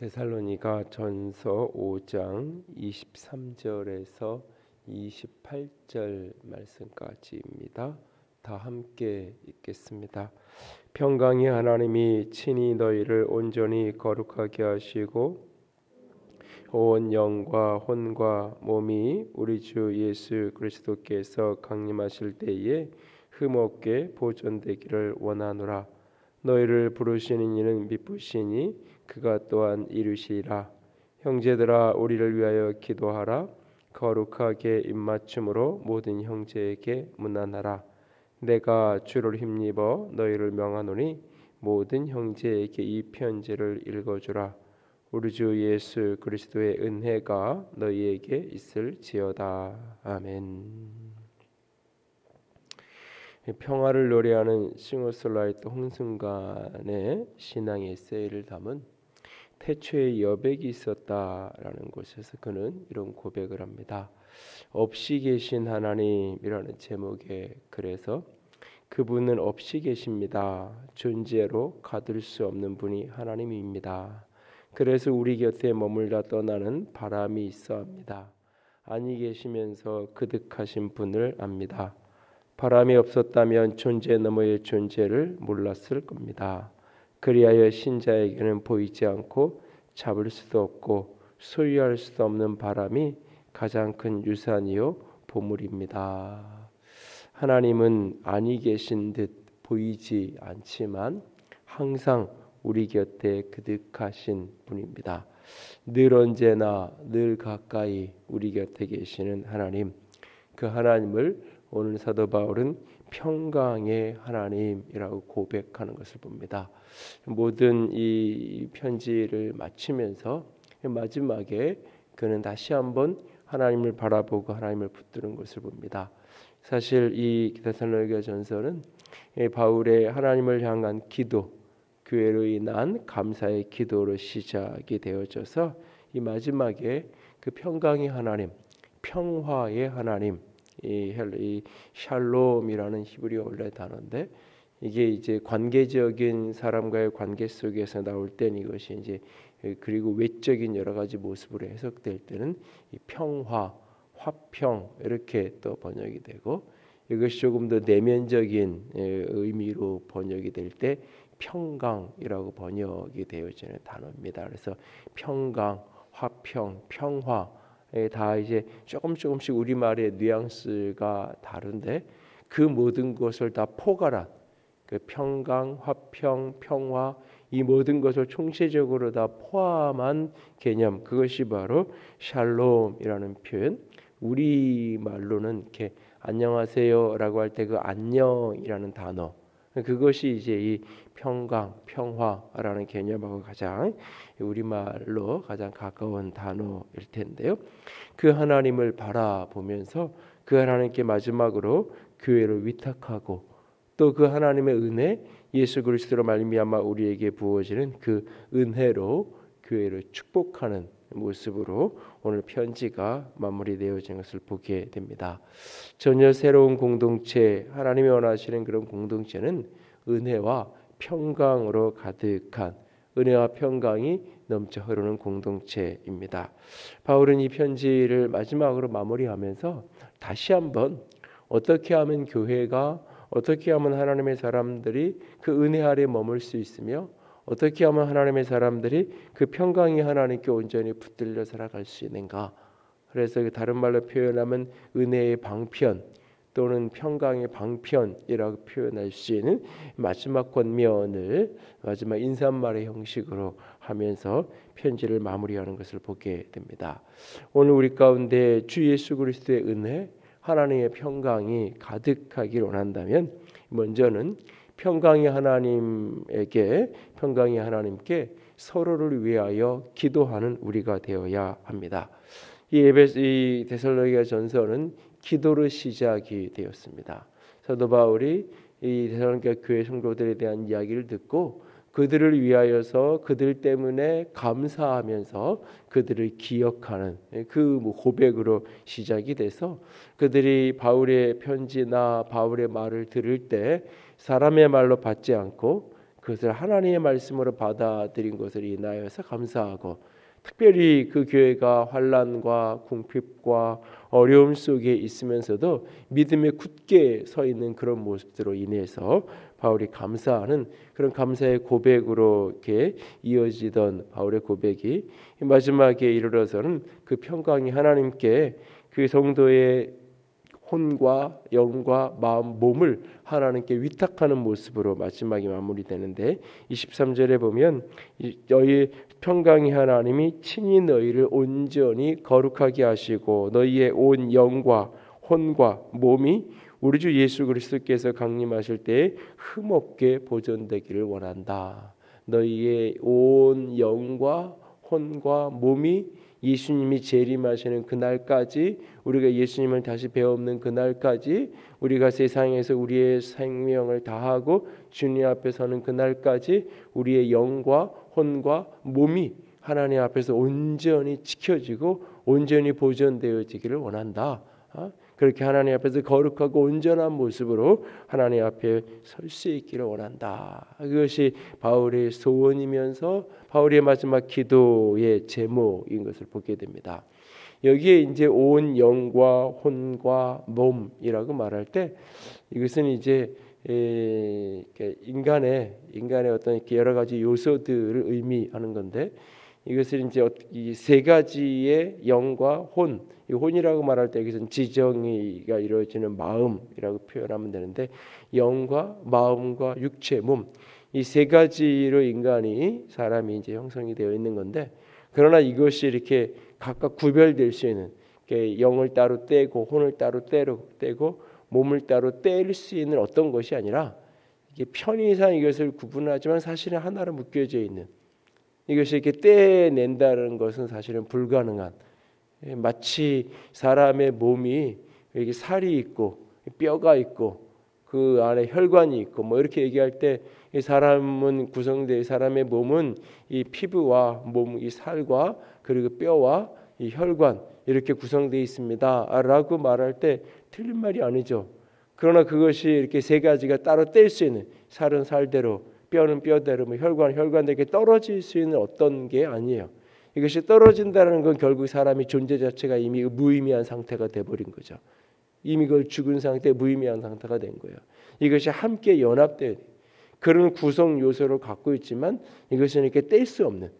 데살로니가 전서 5장 23절에서 28절 말씀까지입니다. 다 함께 읽겠습니다. 평강의 하나님이 친히 너희를 온전히 거룩하게 하시고 온 영과 혼과 몸이 우리 주 예수 그리스도께서 강림하실 때에 흠없게 보존되기를 원하노라. 너희를 부르시는 이는 미쁘시니 그가 또한 이루시리라. 형제들아, 우리를 위하여 기도하라. 거룩하게 입맞춤으로 모든 형제에게 문안하라. 내가 주를 힘입어 너희를 명하노니 모든 형제에게 이 편지를 읽어주라. 우리 주 예수 그리스도의 은혜가 너희에게 있을지어다. 아멘. 평화를 노래하는 싱어솔라이터 홍승관의 신앙의 에세이를 담은 태초에 여백이 있었다라는 곳에서 그는 이런 고백을 합니다. 없이 계신 하나님이라는 제목의 글에서 그분은 없이 계십니다. 존재로 가둘 수 없는 분이 하나님입니다. 그래서 우리 곁에 머물다 떠나는 바람이 있어 합니다. 아니 계시면서 그득하신 분을 압니다. 바람이 없었다면 존재 너머의 존재를 몰랐을 겁니다. 그리하여 신자에게는 보이지 않고 잡을 수도 없고 소유할 수도 없는 바람이 가장 큰 유산이요 보물입니다. 하나님은 아니 계신 듯 보이지 않지만 항상 우리 곁에 그득하신 분입니다. 늘 언제나 늘 가까이 우리 곁에 계시는 하나님, 그 하나님을 오늘 사도 바울은 평강의 하나님이라고 고백하는 것을 봅니다. 모든 이 편지를 마치면서 마지막에 그는 다시 한번 하나님을 바라보고 하나님을 붙드는 것을 봅니다. 사실 이 데살로니가 전서는 바울의 하나님을 향한 기도, 교회로 인한 감사의 기도로 시작이 되어져서 이 마지막에 그 평강의 하나님, 평화의 하나님, 이 샬롬이라는 히브리어 원래 단어인데 이게 이제 관계적인 사람과의 관계 속에서 나올 때는 이것이 이제 그리고 외적인 여러 가지 모습으로 해석될 때는 이 평화, 화평 이렇게 또 번역이 되고 이것이 조금 더 내면적인 의미로 번역이 될 때 평강이라고 번역이 되어지는 단어입니다. 그래서 평강, 화평, 평화 다 이제 조금씩 우리말의 뉘앙스가 다른데 그 모든 것을 다 포괄한 그 평강, 화평, 평화 이 모든 것을 총체적으로 다 포함한 개념, 그것이 바로 샬롬이라는 표현. 우리말로는 이렇게 안녕하세요라고 할 때 그 안녕이라는 단어, 그것이 이제 이 평강, 평화라는 개념하고 가장 우리말로 가장 가까운 단어일 텐데요. 그 하나님을 바라보면서 그 하나님께 마지막으로 교회를 위탁하고 또 그 하나님의 은혜, 예수 그리스도로 말미암아 우리에게 부어지는 그 은혜로 교회를 축복하는 모습으로 오늘 편지가 마무리되어진 것을 보게 됩니다. 전혀 새로운 공동체, 하나님이 원하시는 그런 공동체는 은혜와 평강으로 가득한, 은혜와 평강이 넘쳐 흐르는 공동체입니다. 바울은 이 편지를 마지막으로 마무리하면서 다시 한번 어떻게 하면 교회가, 어떻게 하면 하나님의 사람들이 그 은혜 아래 머물 수 있으며 어떻게 하면 하나님의 사람들이 그 평강이 하나님께 온전히 붙들려 살아갈 수 있는가. 그래서 다른 말로 표현하면 은혜의 방편 또는 평강의 방편이라고 표현할 수 있는 마지막 권면을 마지막 인사말의 형식으로 하면서 편지를 마무리하는 것을 보게 됩니다. 오늘 우리 가운데 주 예수 그리스도의 은혜, 하나님의 평강이 가득하길 원한다면 먼저는 평강의 하나님께 서로를 위하여 기도하는 우리가 되어야 합니다. 이 데살로니가 전서는 기도로 시작이 되었습니다. 사도 바울이 이 데살로니가 교회 성도들에 대한 이야기를 듣고 그들을 위하여서 그들 때문에 감사하면서 그들을 기억하는 그 고백으로 시작이 돼서 그들이 바울의 편지나 바울의 말을 들을 때 사람의 말로 받지 않고 그것을 하나님의 말씀으로 받아들인 것을 인하여서 감사하고, 특별히 그 교회가 환난과 궁핍과 어려움 속에 있으면서도 믿음에 굳게 서 있는 그런 모습들로 인해서 바울이 감사하는 그런 감사의 고백으로 이렇게 이어지던 바울의 고백이 마지막에 이르러서는 그 평강이 하나님께 그 성도의 혼과 영과 마음, 몸을 하나님께 위탁하는 모습으로 마지막에 마무리되는데, 23절에 보면 너희 평강이 하나님이 친히 너희를 온전히 거룩하게 하시고 너희의 온 영과 혼과 몸이 우리 주 예수 그리스도께서 강림하실 때에 흠없게 보존되기를 원한다. 너희의 온 영과 혼과 몸이 예수님이 재림하시는 그날까지, 우리가 예수님을 다시 배우는 그날까지, 우리가 세상에서 우리의 생명을 다하고 주님 앞에 서는 그날까지 우리의 영과 혼과 몸이 하나님 앞에서 온전히 지켜지고 온전히 보존되어지기를 원한다. 그렇게 하나님 앞에서 거룩하고 온전한 모습으로 하나님 앞에 설 수 있기를 원한다. 그것이 바울의 소원이면서 바울의 마지막 기도의 제목인 것을 보게 됩니다. 여기에 이제 온 영과 혼과 몸이라고 말할 때, 이것은 이제 인간의 어떤 이렇게 여러 가지 요소들을 의미하는 건데, 이것을 이제 이 세 가지의 영과 혼, 이 혼이라고 말할 때 여기서는 지정의가 이루어지는 마음이라고 표현하면 되는데, 영과 마음과 육체, 몸, 이 세 가지로 사람이 이제 형성이 되어 있는 건데, 그러나 이것이 이렇게 각각 구별될 수 있는, 영을 따로 떼고 혼을 따로 떼고 몸을 따로 뗄 수 있는 어떤 것이 아니라, 이게 편의상 이것을 구분하지만 사실은 하나로 묶여져 있는, 이것이 이렇게 떼낸다는 것은 사실은 불가능한, 마치 사람의 몸이 이렇게 살이 있고 뼈가 있고 그 안에 혈관이 있고 뭐 이렇게 얘기할 때, 사람의 몸은 이 피부와 몸, 이 살과 그리고 뼈와 이 혈관 이렇게 구성되어 있습니다라고 말할 때 틀린 말이 아니죠. 그러나 그것이 이렇게 세 가지가 따로 뗄 수 있는, 살은 살대로, 뼈는 뼈대로, 혈관은 혈관대로 이렇게 떨어질 수 있는 어떤 게 아니에요. 이것이 떨어진다는 건 결국 사람이 존재 자체가 이미 무의미한 상태가 돼버린 거죠. 이미 그 죽은 상태, 무의미한 상태가 된 거예요. 이것이 함께 연합된 그런 구성 요소를 갖고 있지만, 이것은 이렇게 뗄 수 없는.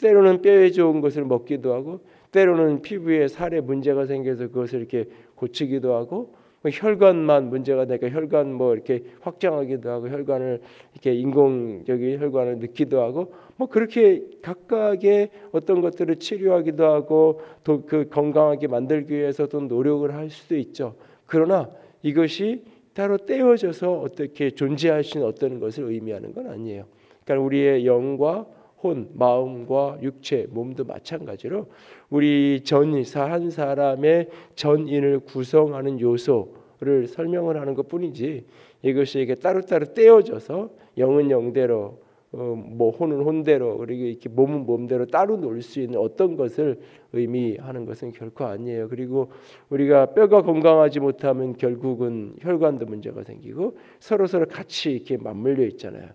때로는 뼈에 좋은 것을 먹기도 하고, 때로는 피부에 살에 문제가 생겨서 그것을 이렇게 고치기도 하고, 혈관만 문제가 되니까 혈관 이렇게 확장하기도 하고, 혈관을 이렇게 인공적인 혈관을 넣기도 하고, 그렇게 각각의 어떤 것들을 치료하기도 하고, 또 그 건강하게 만들기 위해서 또 노력을 할 수도 있죠. 그러나 이것이 따로 떼어져서 어떻게 존재할 수 있는 어떤 것을 의미하는 건 아니에요. 그러니까 우리의 영과 혼, 마음과 육체, 몸도 마찬가지로 우리 한 사람의 전인을 구성하는 요소를 설명을 하는 것뿐이지, 이것이 이게 따로따로 떼어져서 영은 영대로, 혼은 혼대로, 그리고 이렇게 몸은 몸대로 따로 놀 수 있는 어떤 것을 의미하는 것은 결코 아니에요. 그리고 우리가 뼈가 건강하지 못하면 결국은 혈관도 문제가 생기고 서로 같이 이렇게 맞물려 있잖아요.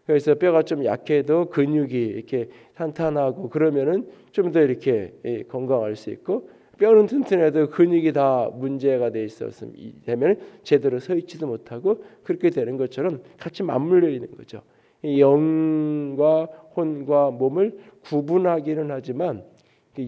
그래서 뼈가 좀 약해도 근육이 이렇게 탄탄하고 그러면은 좀 더 이렇게 건강할 수 있고, 뼈는 튼튼해도 근육이 다 문제가 돼 있었으면 되면 제대로 서 있지도 못하고 그렇게 되는 것처럼 같이 맞물려 있는 거죠. 영과 혼과 몸을 구분하기는 하지만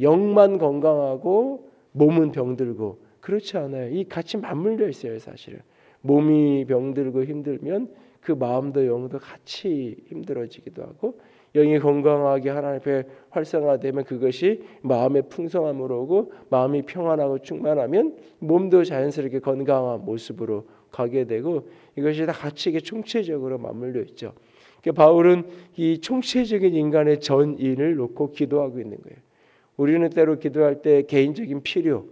영만 건강하고 몸은 병들고 그렇지 않아요. 이 같이 맞물려 있어요. 사실은 몸이 병들고 힘들면 그 마음도 영도 같이 힘들어지기도 하고, 영이 건강하게 하나님 앞에 활성화되면 그것이 마음의 풍성함으로 오고, 마음이 평안하고 충만하면 몸도 자연스럽게 건강한 모습으로 가게 되고, 이것이 다 같이 이게 총체적으로 맞물려 있죠. 그러니까 바울은 이 총체적인 인간의 전인을 놓고 기도하고 있는 거예요. 우리는 때로 기도할 때 개인적인 필요,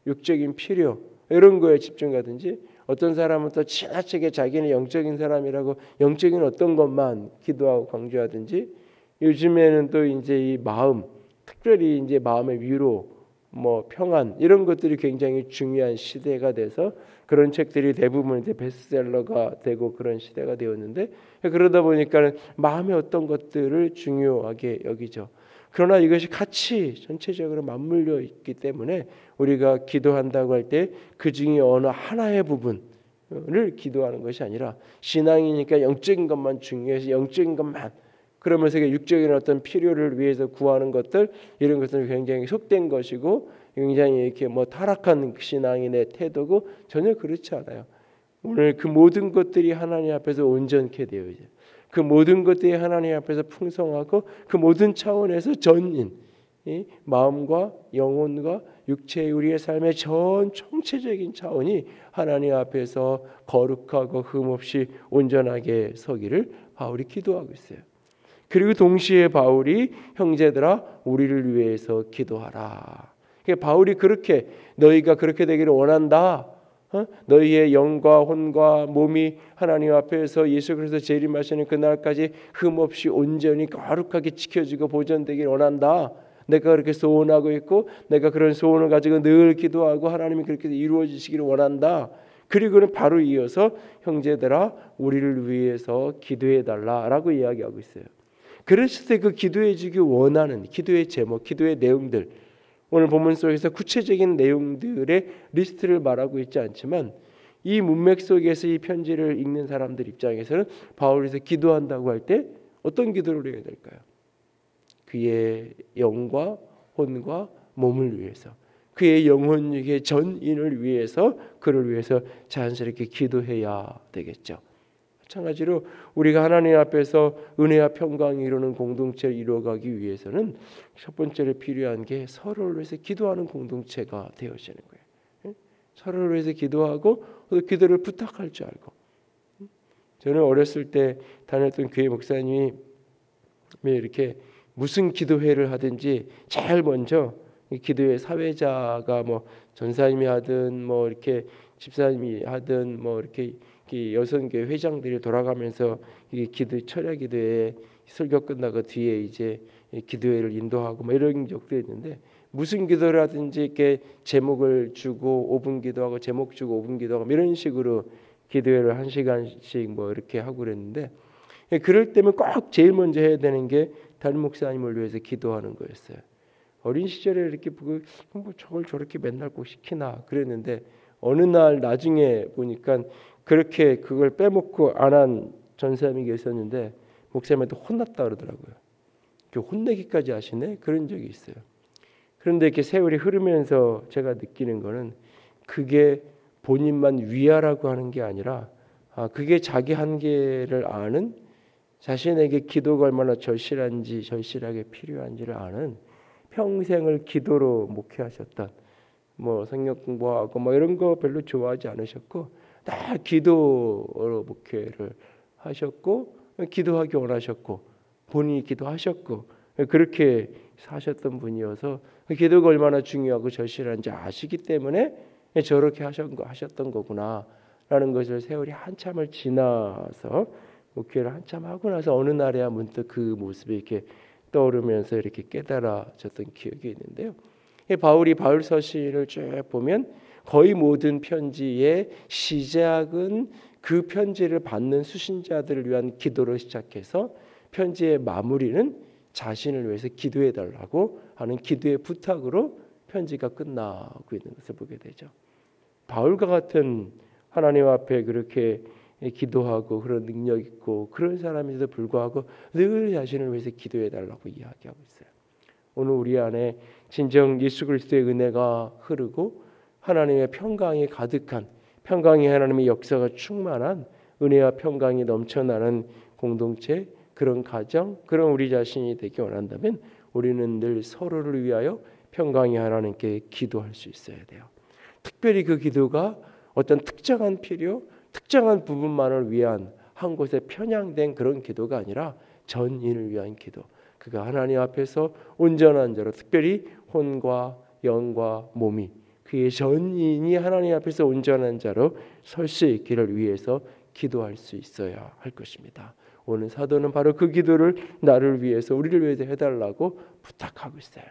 육적인 필요 이런 거에 집중하든지, 어떤 사람은 또 지나치게 자기는 영적인 사람이라고 영적인 어떤 것만 기도하고 강조하든지, 요즘에는 또 이제 이 마음, 특별히 이제 마음의 위로, 뭐 평안 이런 것들이 굉장히 중요한 시대가 돼서 그런 책들이 대부분 이제 베스트셀러가 되고 그런 시대가 되었는데 그러다 보니까 마음의 어떤 것들을 중요하게 여기죠. 그러나 이것이 같이 전체적으로 맞물려 있기 때문에 우리가 기도한다고 할 때 그 중에 어느 하나의 부분을 기도하는 것이 아니라 신앙이니까 영적인 것만 중요해서 영적인 것만 그러면서 육적인 어떤 필요를 위해서 구하는 것들 이런 것들은 굉장히 속된 것이고 굉장히 이렇게 뭐 타락한 신앙인의 태도고 전혀 그렇지 않아요. 오늘 그 모든 것들이 하나님 앞에서 온전케 되어 있어요. 그 모든 것들이 하나님 앞에서 풍성하고 그 모든 차원에서 전인 이 마음과 영혼과 육체의 우리의 삶의 전 총체적인 차원이 하나님 앞에서 거룩하고 흠없이 온전하게 서기를 바울이 기도하고 있어요. 그리고 동시에 바울이 형제들아 우리를 위해서 기도하라. 그러니까 바울이 그렇게 너희가 그렇게 되기를 원한다. 너희의 영과 혼과 몸이 하나님 앞에서 예수 그리스도 재림하시는 그날까지 흠없이 온전히 거룩하게 지켜지고 보존되기를 원한다. 내가 그렇게 소원하고 있고 내가 그런 소원을 가지고 늘 기도하고 하나님이 그렇게 이루어지시기를 원한다. 그리고는 바로 이어서 형제들아 우리를 위해서 기도해 달라라고 이야기하고 있어요. 그랬을 때 그 기도해 주기 원하는 기도의 제목, 기도의 내용들 오늘 본문 속에서 구체적인 내용들의 리스트를 말하고 있지 않지만 이 문맥 속에서 이 편지를 읽는 사람들 입장에서는 바울에서 기도한다고 할 때 어떤 기도를 해야 될까요? 그의 영과 혼과 몸을 위해서 그의 영혼의 전인을 위해서 그를 위해서 자연스럽게 기도해야 되겠죠. 마찬가지로 우리가 하나님 앞에서 은혜와 평강이 이루는 공동체를 이루어가기 위해서는 첫 번째로 필요한 게 서로를 위해서 기도하는 공동체가 되어지는 거예요. 서로를 위해서 기도하고 기도를 부탁할 줄 알고. 저는 어렸을 때 다녔던 교회 목사님이 이렇게 무슨 기도회를 하든지 제일 먼저 기도회 사회자가 뭐 전사님이 하든 뭐 이렇게 집사님이 하든 뭐 이렇게 여성교회 회장들이 돌아가면서 이 기도 철야 기도회 설교 끝나고 뒤에 이제 기도회를 인도하고 뭐 이런 적도 있는데 무슨 기도를 하든지 이렇게 제목을 주고 5분 기도하고 제목 주고 5분 기도하고 이런 식으로 기도회를 1시간씩 뭐 이렇게 하고 그랬는데 그럴 때면 꼭 제일 먼저 해야 되는 게 담임 목사님을 위해서 기도하는 거였어요. 어린 시절에 이렇게 보고 뭐 저걸 저렇게 맨날 꼭 시키나 그랬는데 어느 날 나중에 보니까 그렇게 그걸 빼먹고 안 한 전사님이 계셨는데 목사님한테 혼났다 그러더라고요. 혼내기까지 하시네 그런 적이 있어요. 그런데 이렇게 세월이 흐르면서 제가 느끼는 거는 그게 본인만 위하라고 하는 게 아니라 그게 자기 한계를 아는 자신에게 기도가 얼마나 절실하게 필요한지를 아는 평생을 기도로 목회하셨던 뭐 성경 공부하고 뭐 이런 거 별로 좋아하지 않으셨고 다 기도로 목회를 하셨고 기도하기 원하셨고 본인이 기도하셨고 그렇게 사셨던 분이어서 기도가 얼마나 중요하고 절실한지 아시기 때문에 저렇게 하셨던 거구나라는 것을 세월이 한참을 지나서 목회를 한참 하고 나서 어느 날에야 문득 그 모습이 이렇게 떠오르면서 이렇게 깨달아졌던 기억이 있는데요. 바울이 바울 서신을 쭉 보면 거의 모든 편지의 시작은 그 편지를 받는 수신자들을 위한 기도로 시작해서 편지의 마무리는 자신을 위해서 기도해 달라고 하는 기도의 부탁으로 편지가 끝나고 있는 것을 보게 되죠. 바울과 같은 하나님 앞에 그렇게 기도하고 그런 능력 있고 그런 사람에도 불구하고 늘 자신을 위해서 기도해 달라고 이야기하고 있어요. 오늘 우리 안에 진정 예수 그리스도의 은혜가 흐르고 하나님의 평강이 가득한 평강이 하나님의 역사가 충만한 은혜와 평강이 넘쳐나는 공동체 그런 가정 그런 우리 자신이 되기 원한다면 우리는 늘 서로를 위하여 평강이 하나님께 기도할 수 있어야 돼요. 특별히 그 기도가 어떤 특정한 필요 특정한 부분만을 위한 한 곳에 편향된 그런 기도가 아니라 전인을 위한 기도. 그가 하나님 앞에서 온전한 자로 특별히 혼과 영과 몸이 그의 전인이 하나님 앞에서 온전한 자로 설 수 있기를 위해서 기도할 수 있어야 할 것입니다. 오늘 사도는 바로 그 기도를 나를 위해서 우리를 위해서 해달라고 부탁하고 있어요.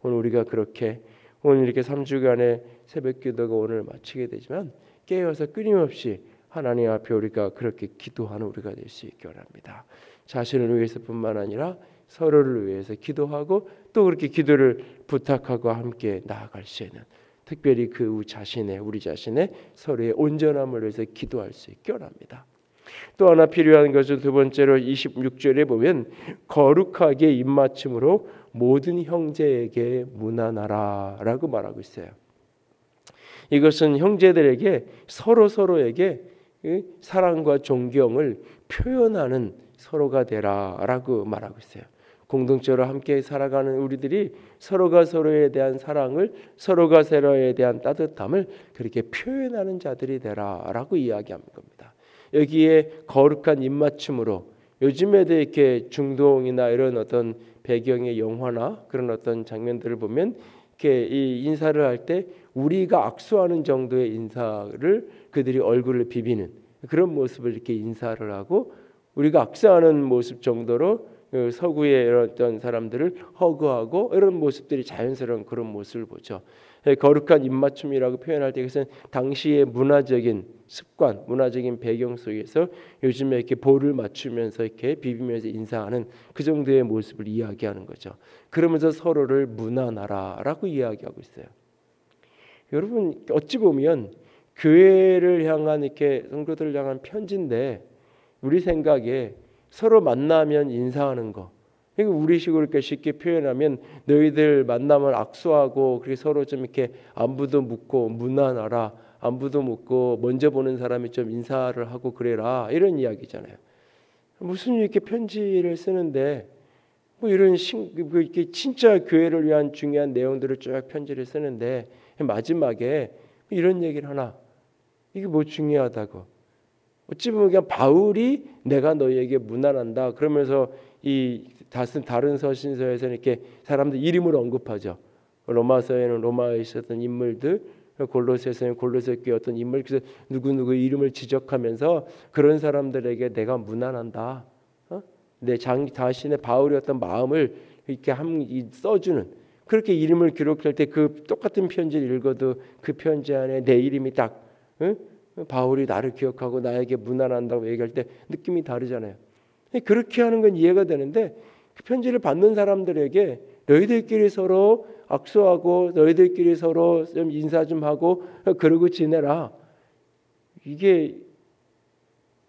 오늘 우리가 그렇게 오늘 이렇게 3주간의 새벽 기도가 오늘 마치게 되지만 깨어서 끊임없이 하나님 앞에 우리가 그렇게 기도하는 우리가 될 수 있기 원합니다. 자신을 위해서뿐만 아니라 서로를 위해서 기도하고 또 그렇게 기도를 부탁하고 함께 나아갈 수 있는, 특별히 우리 자신의 서로의 온전함을 위해서 기도할 수 있기 원합니다. 또 하나 필요한 것은 두 번째로 26절에 보면 거룩하게 입맞춤으로 모든 형제에게 문안하라라고 말하고 있어요. 이것은 형제들에게 서로에게 사랑과 존경을 표현하는 서로가 되라라고 말하고 있어요. 공동체로 함께 살아가는 우리들이 서로가 서로에 대한 사랑을, 서로가 서로에 대한 따뜻함을 그렇게 표현하는 자들이 되라라고 이야기하는 겁니다. 여기에 거룩한 입맞춤으로, 요즘에도 이렇게 중동이나 이런 어떤 배경의 영화나 그런 어떤 장면들을 보면 이렇게 이 인사를 할 때 우리가 악수하는 정도의 인사를 그들이 얼굴을 비비는 그런 모습을 이렇게 인사를 하고, 우리가 악수하는 모습 정도로 서구의 어떤 사람들을 허그하고 이런 모습들이 자연스러운 그런 모습을 보죠. 거룩한 입맞춤이라고 표현할 때 그것은 당시의 문화적인 습관, 문화적인 배경 속에서 요즘에 이렇게 볼을 맞추면서 이렇게 비비면서 인사하는 그 정도의 모습을 이야기하는 거죠. 그러면서 서로를 문안하라라고 이야기하고 있어요. 여러분, 어찌 보면 교회를 향한 이렇게 성도들을 향한 편지인데 우리 생각에 서로 만나면 인사하는 거, 우리식으로 이렇게 쉽게 표현하면 너희들 만나면 악수하고 그렇게 서로 좀 이렇게 안부도 묻고 문안하라, 안부도 묻고 먼저 보는 사람이 좀 인사를 하고 그래라, 이런 이야기잖아요. 무슨 이렇게 편지를 쓰는데 뭐 이런 이렇게 진짜 교회를 위한 중요한 내용들을 쭉 편지를 쓰는데 마지막에 이런 얘기를 하나, 이게 뭐 중요하다고. 어찌 보면 그냥 바울이 내가 너희에게 문안한다 그러면서 이 다른 서신서에서는 이렇게 사람들 이름을 언급하죠. 로마서에는 로마에 있었던 인물들, 골로새서에는 골로새 교회 어떤 인물, 그래서 누구 이름을 지적하면서 그런 사람들에게 내가 문안한다, 내 자신의 바울의 어떤 마음을 이렇게 써주는, 그렇게 이름을 기록할 때 그 똑같은 편지를 읽어도 그 편지 안에 내 이름이 딱 바울이 나를 기억하고 나에게 문안한다고 얘기할 때 느낌이 다르잖아요. 그렇게 하는 건 이해가 되는데 그 편지를 받는 사람들에게 너희들끼리 서로 악수하고 너희들끼리 서로 좀 인사 좀 하고 그러고 지내라. 이게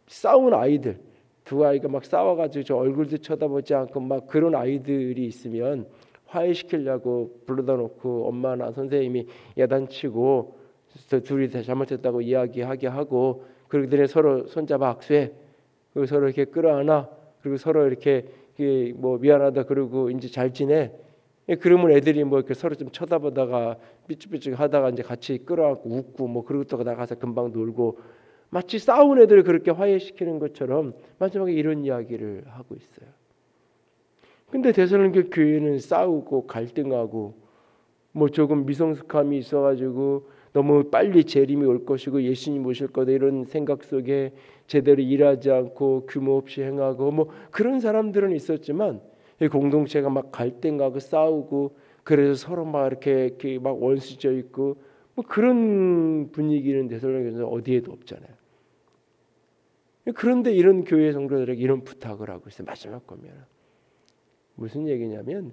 싸운 아이들, 두 아이가 막 싸워가지고 저 얼굴도 쳐다보지 않고 막 그런 아이들이 있으면 화해시키려고 불러다 놓고 엄마나 선생님이 야단치고 둘이 다 잘못했다고 이야기하게 하고, 그러기 서로 손잡아 악수해, 그리고 서로 이렇게 끌어안아, 그리고 서로 이렇게 뭐 미안하다 그러고 이제 잘 지내. 그러면 애들이 뭐 이렇게 서로 좀 쳐다보다가 삐죽삐죽 하다가 이제 같이 끌어안고 웃고 뭐 그러고 또 나가서 금방 놀고, 마치 싸운 애들을 그렇게 화해시키는 것처럼 마지막에 이런 이야기를 하고 있어요. 근데 데살로니가 교회는 싸우고 갈등하고 뭐 조금 미성숙함이 있어가지고 너무 빨리 재림이 올 것이고 예수님 오실 거다 이런 생각 속에 제대로 일하지 않고 규모 없이 행하고 뭐 그런 사람들은 있었지만, 공동체가 막 갈등하고 싸우고 그래서 서로 막 이렇게 막 원수져 있고 뭐 그런 분위기는 데살로니가서 어디에도 없잖아요. 그런데 이런 교회 성도들에게 이런 부탁을 하고 있어요. 마지막 거면 무슨 얘기냐면,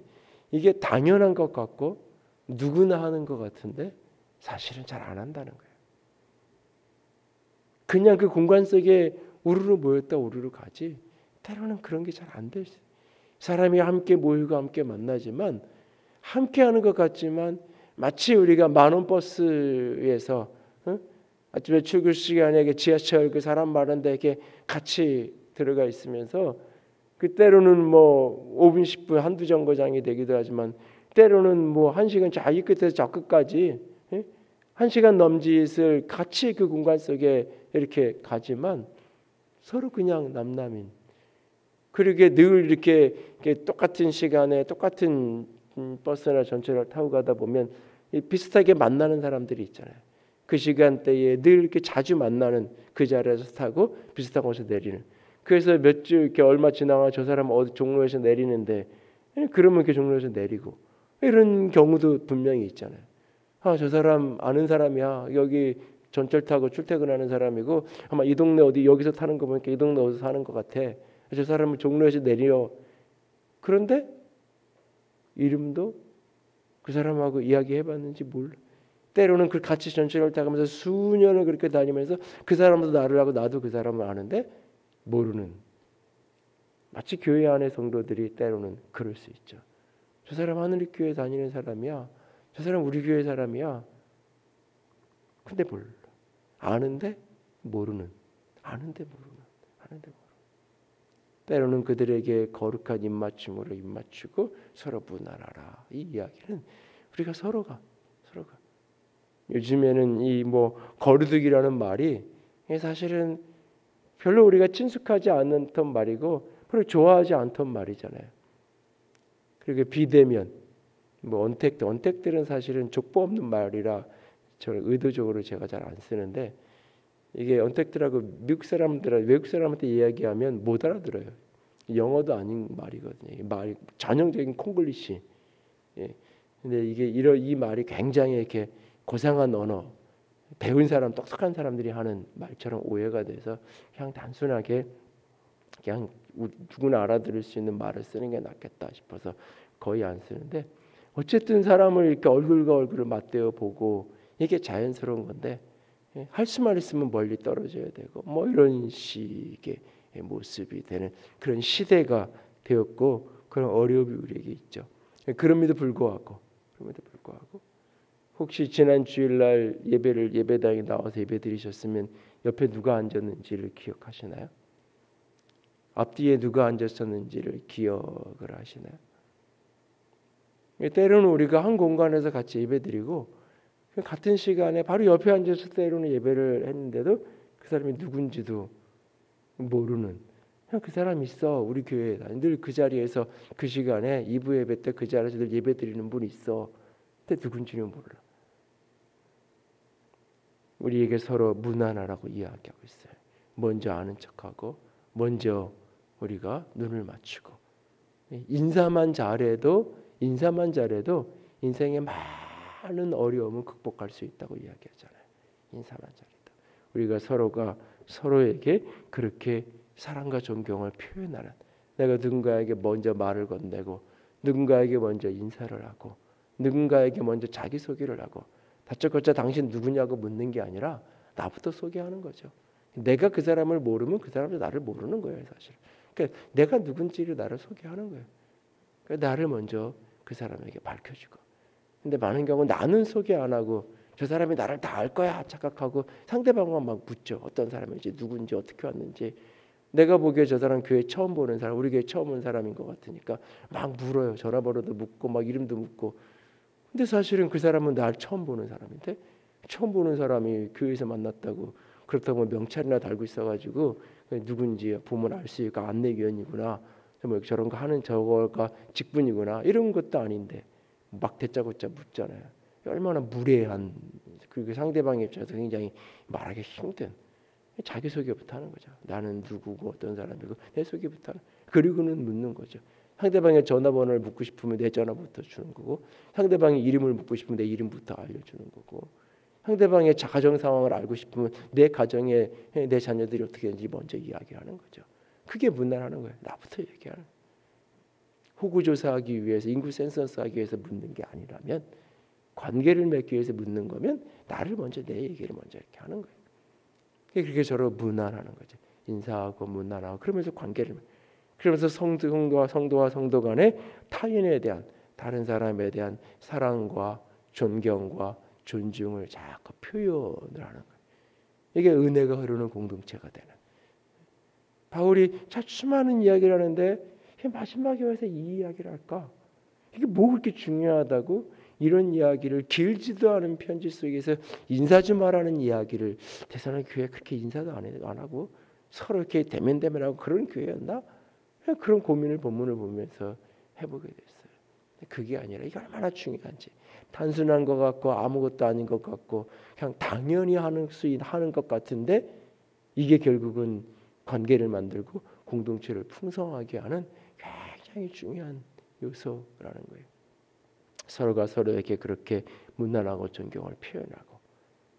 이게 당연한 것 같고 누구나 하는 것 같은데 사실은 잘 안 한다는 거예요. 그냥 그 공간 속에 우르르 모였다 우르르 가지, 때로는 그런 게 잘 안 돼 있어요. 사람이 함께 모이고 함께 만나지만, 함께 하는 것 같지만 마치 우리가 만원 버스에서 아침에 출근 시간에 지하철 그 사람 많은데 이렇게 같이 들어가 있으면서 그 때로는 뭐 5분 10분 한두 정거장이 되기도 하지만 때로는 뭐 1시간 이 끝에서 저 끝까지 1시간 넘짓을 같이 그 공간 속에 이렇게 가지만 서로 그냥 남남인, 그러게 늘 이렇게 똑같은 시간에 똑같은 버스나 전철을 타고 가다 보면 비슷하게 만나는 사람들이 있잖아요. 그 시간대에 늘 이렇게 자주 만나는 그 자리에서 타고 비슷한 곳에서 내리는. 그래서 몇 주 이렇게 얼마 지나가 저 사람 어디 종로에서 내리는데 그러면 이렇게 종로에서 내리고 이런 경우도 분명히 있잖아요. 저 사람 아는 사람이야. 여기 전철 타고 출퇴근하는 사람이고 아마 이 동네 어디 여기서 타는 거 보니까 이 동네 어디서 사는 것 같아. 저 사람은 종로에서 내려. 그런데 이름도 그 사람하고 이야기해봤는지 몰라. 때로는 그 같이 전철을 타가면서 수년을 그렇게 다니면서 그 사람도 나를 하고 나도 그 사람을 아는데 모르는. 마치 교회 안의 성도들이 때로는 그럴 수 있죠. 저 사람 하늘교회 다니는 사람이야. 저 사람 우리 교회 사람이야. 근데 몰라. 아는데 모르는. 아는데 모르는. 아는데 모르는. 때로는 그들에게 거룩한 입맞춤으로 입맞추고 서로 무난하라. 이 이야기는 우리가 서로가 요즘에는 이 거르두기라는 말이 사실은 별로 우리가 친숙하지 않던 말이고 별로 좋아하지 않던 말이잖아요. 그리고 비대면 언택들은 사실은 족보 없는 말이라 저는 의도적으로 제가 잘 안 쓰는데 이게 언택트라고 외국 사람한테 이야기하면 못 알아들어요. 영어도 아닌 말이거든요. 말 전형적인 콩글리시. 예. 근데 이 말이 굉장히 이렇게 고상한 언어, 배운 사람, 똑똑한 사람들이 하는 말처럼 오해가 돼서 그냥 단순하게 그냥 누구나 알아들을 수 있는 말을 쓰는 게 낫겠다 싶어서 거의 안 쓰는데 어쨌든 사람을 이렇게 얼굴과 얼굴을 맞대어 보고 이게 자연스러운 건데 할 수만 있으면 멀리 떨어져야 되고 이런 식의 모습이 되는 그런 시대가 되었고 그런 어려움이 우리에게 있죠. 그럼에도 불구하고 혹시 지난 주일날 예배당에 나와서 예배 드리셨으면 옆에 누가 앉았는지를 기억하시나요? 앞뒤에 누가 앉았었는지를 기억을 하시나요? 때로는 우리가 한 공간에서 같이 예배 드리고 같은 시간에 바로 옆에 앉아서 때로는 예배를 했는데도 그 사람이 누군지도 모르는 그냥 그 사람 있어. 우리 교회에 늘 그 자리에서 그 시간에 2부 예배 때 그 자리에서 늘 예배 드리는 분이 있어. 근데 누군지는 몰라. 우리에게 서로 무난하라고 이야기하고 있어요. 먼저 아는 척하고 먼저 우리가 눈을 맞추고 인사만 잘해도 인생의 많은 어려움을 극복할 수 있다고 이야기하잖아요. 인사만 잘해도 우리가 서로가 서로에게 그렇게 사랑과 존경을 표현하는 내가 누군가에게 먼저 말을 건네고 누군가에게 먼저 인사를 하고 누군가에게 먼저 자기소개를 하고 다짜고짜 당신 누구냐고 묻는 게 아니라 나부터 소개하는 거죠. 내가 그 사람을 모르면 그 사람도 나를 모르는 거예요, 사실. 그러니까 내가 누군지를 나를 소개하는 거예요. 그러니까 나를 먼저 그 사람에게 밝혀주고. 근데 많은 경우 나는 소개 안 하고 저 사람이 나를 다 알 거야 착각하고 상대방만 막 묻죠. 어떤 사람인지 누군지 어떻게 왔는지. 내가 보기에 저 사람 교회 처음 보는 사람, 우리 교회 처음 온 사람인 것 같으니까 막 물어요. 전화번호도 묻고 막 이름도 묻고. 근데 사실은 그 사람은 날 처음 보는 사람인데 처음 보는 사람이 교회에서 만났다고 그렇다고 명찰이나 달고 있어가지고 누군지 보면 알 수 있고 안내위원이구나. 저런 거 하는 저거가 직분이구나. 이런 것도 아닌데 막 대짜고짜 묻잖아요. 얼마나 무례한 그리고 상대방 입장에서 굉장히 말하기 힘든 자기소개부터 하는 거죠. 나는 누구고 어떤 사람이고 내 소개부터 하는 그리고는 묻는 거죠. 상대방의 전화번호를 묻고 싶으면 내 전화부터 주는 거고 상대방의 이름을 묻고 싶으면 내 이름부터 알려주는 거고 상대방의 가정 상황을 알고 싶으면 내 가정에 내 자녀들이 어떻게 되는지 먼저 이야기하는 거죠. 그게 문란하는 거예요. 나부터 얘기하는 거예요. 호구 조사하기 위해서 인구 센서스 하기 위해서 묻는 게 아니라면 관계를 맺기 위해서 묻는 거면 나를 먼저 내 얘기를 먼저 이렇게 하는 거예요. 그게 서로 무난하는 거죠. 인사하고 무난하고 그러면서 관계를 그러면서 성도와 성도 간의 타인에 대한 다른 사람에 대한 사랑과 존경과 존중을 자꾸 표현을 하는 거예요. 이게 은혜가 흐르는 공동체가 되는. 바울이 참 수많은 이야기를 하는데 마지막에 와서 이 이야기를 할까? 이게 뭐 그렇게 중요하다고 이런 이야기를 길지도 않은 편지 속에서 인사 좀 하라는 이야기를 대사로니가 교회 그렇게 인사도 안 하고 서로 이렇게 대면대면하고 그런 교회였나? 그런 고민을 본문을 보면서 해보게 됐어요. 그게 아니라 이게 얼마나 중요한지 단순한 것 같고 아무것도 아닌 것 같고 그냥 당연히 하는 것 같은데 이게 결국은 관계를 만들고 공동체를 풍성하게 하는 굉장히 중요한 요소라는 거예요. 서로가 서로에게 그렇게 문안하고 존경을 표현하고,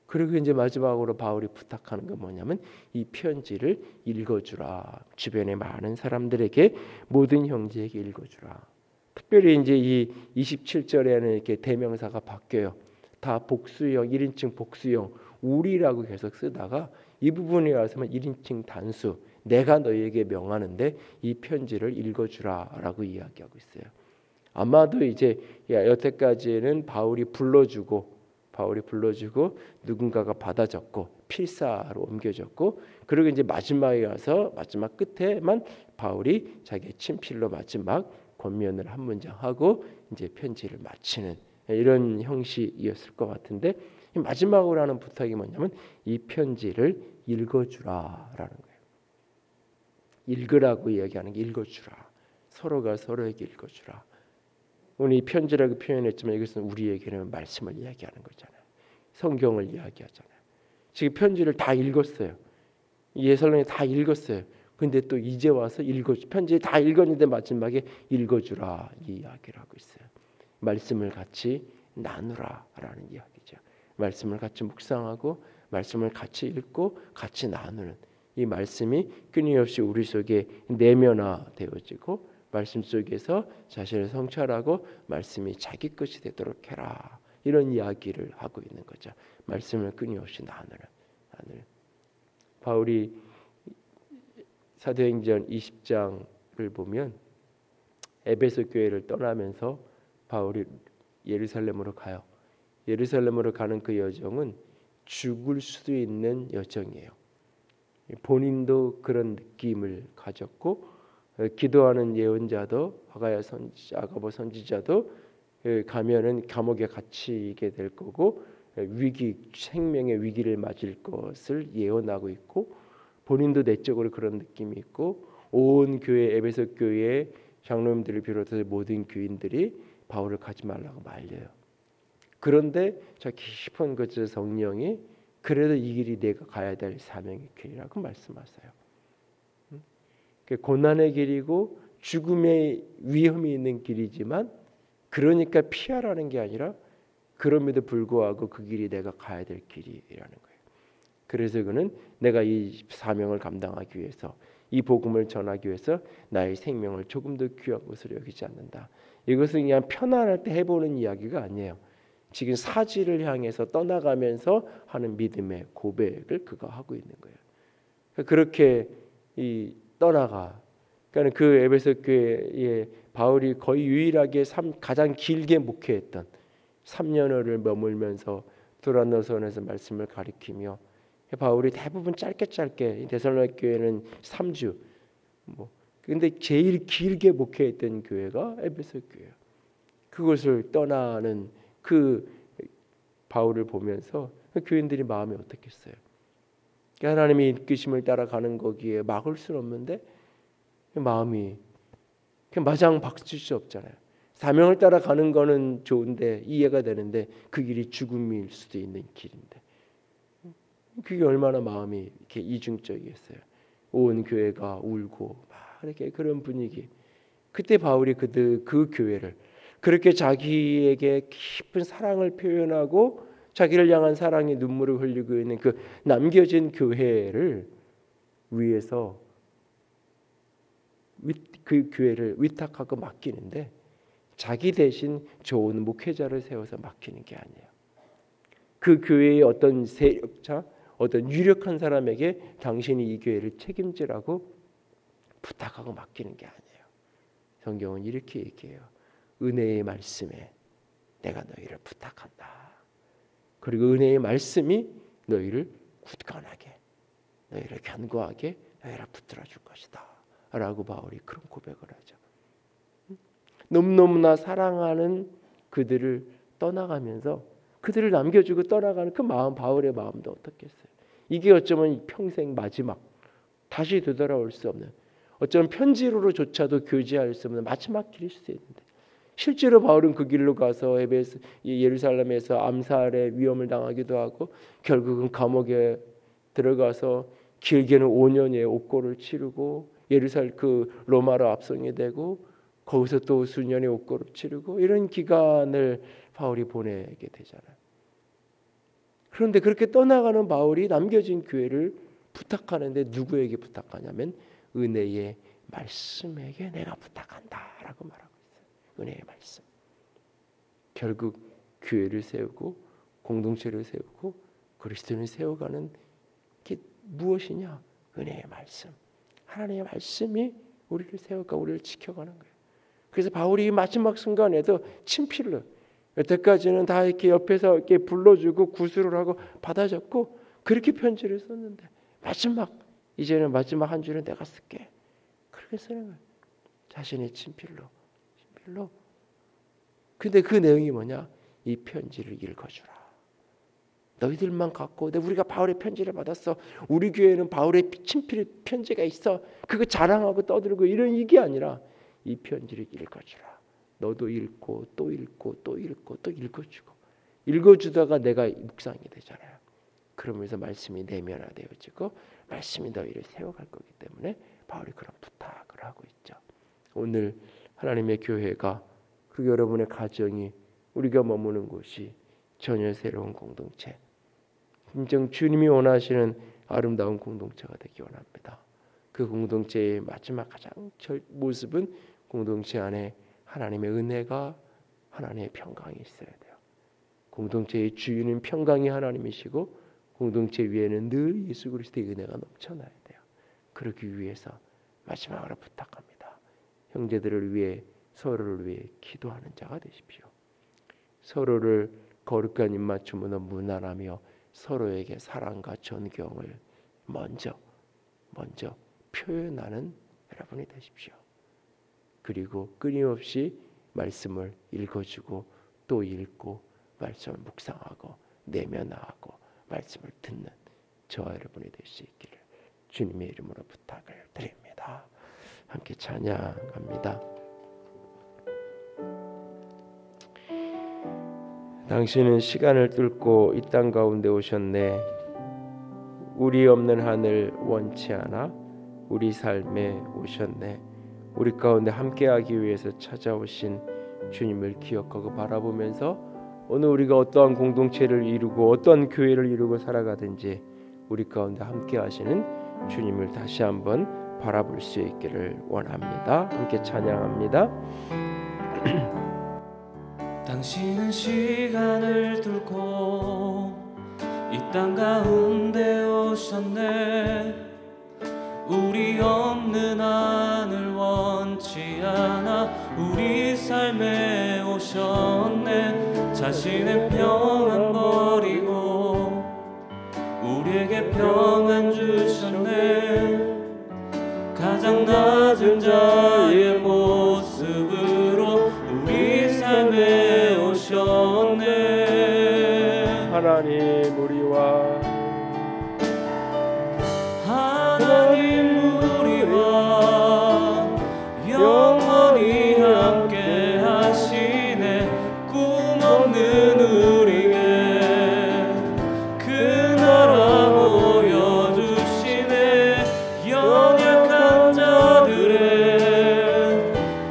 그리고 이제 마지막으로 바울이 부탁하는 건 뭐냐면 이 편지를 읽어주라. 주변의 많은 사람들에게, 모든 형제에게 읽어주라. 특별히 이제 이 27절에는 이렇게 대명사가 바뀌어요. 다 복수형, 1인칭 복수형 우리라고 계속 쓰다가 이 부분에 와서는 1인칭 단수, 내가 너희에게 명하는데 이 편지를 읽어주라라고 이야기하고 있어요. 아마도 이제 여태까지는 바울이 불러주고 누군가가 받아 적고 필사로 옮겨졌고, 그리고 이제 마지막에 가서 마지막 끝에만 바울이 자기 친필로 마지막 권면을 한 문장 하고 이제 편지를 마치는 이런 형식이었을 것 같은데, 마지막으로 하는 부탁이 뭐냐면 이 편지를 읽어주라라는 거예요. 읽으라고 이야기하는 게 읽어주라. 서로가 서로에게 읽어주라. 오늘 이 편지라고 표현했지만 이것은 우리에게는 말씀을 이야기하는 거잖아요. 성경을 이야기하잖아요. 지금 편지를 다 읽었어요. 예살렘에 다 읽었어요. 근데 또 이제 와서 편지 다 읽었는데 마지막에 읽어주라 이 이야기를 하고 있어요. 말씀을 같이 나누라라는 이야기죠. 말씀을 같이 묵상하고 말씀을 같이 읽고 같이 나누는 이 말씀이 끊임없이 우리 속에 내면화되어지고, 말씀 속에서 자신을 성찰하고 말씀이 자기 것이 되도록 해라. 이런 이야기를 하고 있는 거죠. 말씀을 끊임없이 나누는. 바울이 사도행전 20장을 보면 에베소 교회를 떠나면서 바울이 예루살렘으로 가요. 예루살렘으로 가는 그 여정은 죽을 수도 있는 여정이에요. 본인도 그런 느낌을 가졌고, 기도하는 예언자도 아가보 선지자도 가면은 감옥에 갇히게 될 거고 생명의 위기를 맞을 것을 예언하고 있고, 본인도 내적으로 그런 느낌이 있고, 온 교회 에베소 교회 장로님들을 비롯해서 모든 교인들이 바울을 가지 말라고 말려요. 그런데 저 깊은 그 성령이 그래도 이 길이 내가 가야 될 사명의 길이라고 말씀하세요. 고난의 길이고 죽음의 위험이 있는 길이지만, 그러니까 피하라는 게 아니라 그럼에도 불구하고 그 길이 내가 가야 될 길이라는 거예요. 그래서 그는 내가 이 사명을 감당하기 위해서, 이 복음을 전하기 위해서 나의 생명을 조금도 귀한 것으로 여기지 않는다. 이것은 그냥 편안할 때 해보는 이야기가 아니에요. 지금 사지를 향해서 떠나가면서 하는 믿음의 고백을 그가 하고 있는 거예요. 그렇게 떠나가. 그러니까 그 에베소 교회에 바울이 거의 유일하게 가장 길게 목회했던 3년을 머물면서 도란노선에서 말씀을 가리키며, 바울이 대부분 짧게 데살로니가 교회는 3주 근데 제일 길게 목회했던 교회가 에베소 교회예요. 그것을 떠나는 그 바울을 보면서 그 교인들이 마음이 어떻겠어요? 하나님이 이끄심을 따라가는 거기에 막을 수는 없는데 마음이 마장 박칠 수 없잖아요. 사명을 따라가는 거는 좋은데 이해가 되는데 그 길이 죽음일 수도 있는 길인데, 그게 얼마나 마음이 이렇게 이중적이겠어요. 온 교회가 울고 막 이렇게 그런 분위기. 그때 바울이 그 교회를 그렇게 자기에게 깊은 사랑을 표현하고 자기를 향한 사랑의 눈물을 흘리고 있는 그 남겨진 교회를 위해서 그 교회를 위탁하고 맡기는데, 자기 대신 좋은 목회자를 세워서 맡기는 게 아니에요. 그 교회의 어떤 세력자, 어떤 유력한 사람에게 당신이 이 교회를 책임지라고 부탁하고 맡기는 게 아니에요. 성경은 이렇게 얘기해요. 은혜의 말씀에 내가 너희를 부탁한다. 그리고 은혜의 말씀이 너희를 굳건하게, 너희를 견고하게, 너희를 붙들어 줄 것이다 라고 바울이 그런 고백을 하죠. 너무너무나 사랑하는 그들을 떠나가면서 그들을 남겨주고 떠나가는 그 마음, 바울의 마음도 어떻겠어요? 이게 어쩌면 평생 마지막, 다시 되돌아올 수 없는, 어쩌면 편지로조차도 교제할 수 없는 마지막 길일 수도 있는데, 실제로 바울은 그 길로 가서 예루살렘에서 암살의 위험을 당하기도 하고, 결국은 감옥에 들어가서 길게는 5년의 옥고를 치르고 예루살렘 그 로마로 압송이 되고, 거기서 또 수년의 옥고를 치르고 이런 기간을 바울이 보내게 되잖아요. 그런데 그렇게 떠나가는 바울이 남겨진 교회를 부탁하는데 누구에게 부탁하냐면 은혜의 말씀에게 내가 부탁한다라고 말하고 있어요. 은혜의 말씀. 결국 교회를 세우고 공동체를 세우고 그리스도인을 세워가는 게 무엇이냐? 은혜의 말씀. 하나님의 말씀이 우리를 세워가 우리를 지켜가는 거예요. 그래서 바울이 마지막 순간에도 친필로 여태까지는 다 이렇게 옆에서 이렇게 불러주고 구술을 하고 받아줬고 그렇게 편지를 썼는데 이제는 마지막 한 줄은 내가 쓸게. 그렇게 쓰는 거예요. 자신의 친필로. 근데 그 내용이 뭐냐? 이 편지를 읽어주라. 너희들만 갖고 우리가 바울의 편지를 받았어. 우리 교회는 바울의 친필 편지가 있어. 그거 자랑하고 떠들고 이런 얘기 아니라 이 편지를 읽어주라. 너도 읽고 또 읽고 또 읽고 또 읽어주고 읽어주다가 내가 묵상이 되잖아요. 그러면서 말씀이 내면화되어지고 말씀이 너희를 세워갈 거기 때문에 바울이 그런 부탁을 하고 있죠. 오늘 하나님의 교회가 그리고 여러분의 가정이 우리가 머무는 곳이 전혀 새로운 공동체, 진정 주님이 원하시는 아름다운 공동체가 되기 원합니다. 그 공동체의 마지막 가장 모습은 공동체 안에 하나님의 은혜가 하나님의 평강이 있어야 돼요. 공동체의 주인은 평강이 하나님이시고 공동체 위에는 늘 예수 그리스도의 은혜가 넘쳐나야 돼요. 그러기 위해서 마지막으로 부탁합니다. 형제들을 위해 서로를 위해 기도하는 자가 되십시오. 서로를 거룩한 입맞춤으로 문안하며 서로에게 사랑과 존경을 먼저 표현하는 여러분이 되십시오. 그리고 끊임없이 말씀을 읽어주고 또 읽고 말씀을 묵상하고 내면화하고 말씀을 듣는 저와 여러분이 될 수 있기를 주님의 이름으로 부탁을 드립니다. 함께 찬양합니다. 당신은 시간을 뚫고 이 땅 가운데 오셨네. 우리 없는 하늘 원치 않아 우리 삶에 오셨네. 우리 가운데 함께하기 위해서 찾아오신 주님을 기억하고 바라보면서 오늘 우리가 어떠한 공동체를 이루고 어떠한 교회를 이루고 살아가든지 우리 가운데 함께하시는 주님을 다시 한번 바라볼 수 있기를 원합니다. 함께 찬양합니다. 당신은 시간을 뚫고 이 땅 가운데 오셨네. 우리 없는 하늘 원치 않아 우리 삶에 오셨네. 자신의 평안 버리고 우리에게 평안 주셨네. 가장 낮은 자의 모습으로 우리 삶에 오셨네. 하나님 우리와 영원히 함께 하시네. 꿈 없는 우리에게 그 나라 보여주시네. 연약한 자들의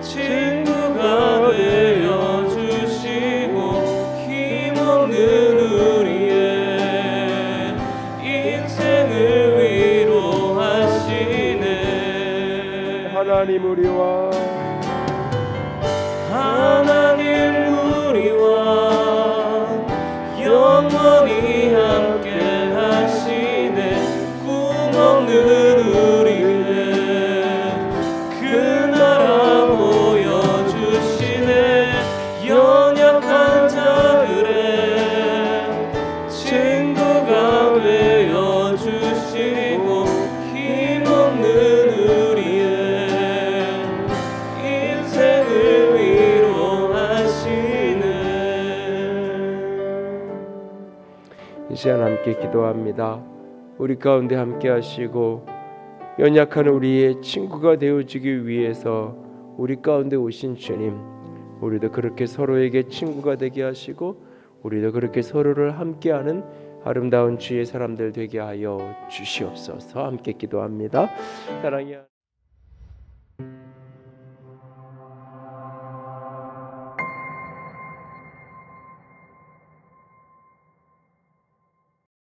친구가 되어주시고 힘없는 우리의 인생을 위로하시네. 하나님 우리와 영원히 함께 하시네. 꿈 없는 우리에게 그 나라 보여주시네. 연약한 자들의 친구가 되어주시고 힘없는 우리의 인생을 위로하시네. 이 시간 함께 기도합니다. 우리 가운데 함께 하시고 연약한 우리의 친구가 되어주기 위해서 우리 가운데 오신 주님, 우리도 그렇게 서로에게 친구가 되게 하시고 우리도 그렇게 서로를 함께하는 아름다운 주의 사람들 되게 하여 주시옵소서. 함께 기도합니다. 사랑이